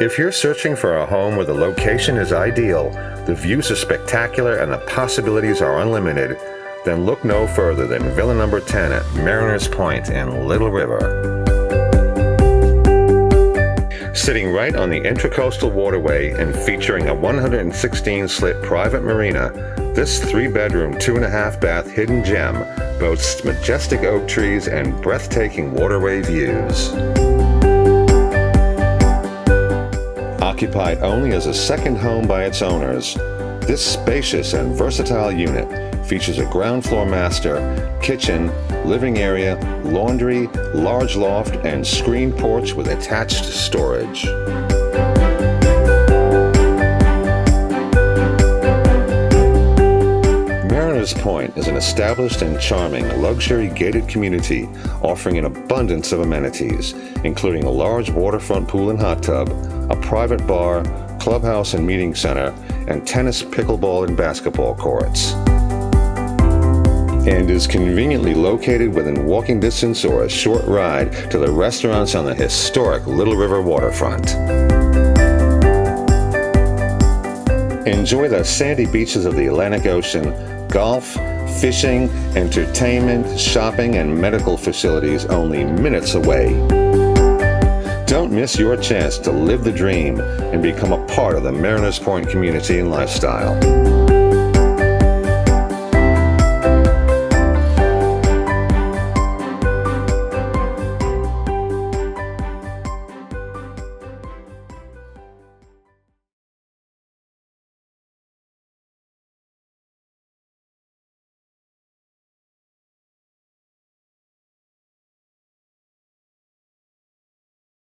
If you're searching for a home where the location is ideal, the views are spectacular, and the possibilities are unlimited, then look no further than Villa Number 10 at Mariner's Pointe in Little River. Sitting right on the Intracoastal Waterway and featuring a 116-slit private marina, this 3-bedroom, 2.5-bath hidden gem boasts majestic oak trees and breathtaking waterway views. Occupied only as a second home by its owners, this spacious and versatile unit features a ground floor master, kitchen, living area, laundry, large loft, and screened porch with attached storage. Mariner's Pointe is an established and charming luxury gated community offering an abundance of amenities, including a large waterfront pool and hot tub, a private bar, clubhouse and meeting center, and tennis, pickleball, and basketball courts. And is conveniently located within walking distance or a short ride to the restaurants on the historic Little River Waterfront. Enjoy the sandy beaches of the Atlantic Ocean, golf, fishing, entertainment, shopping, and medical facilities only minutes away. Don't miss your chance to live the dream and become a part of the Mariner's Pointe community and lifestyle.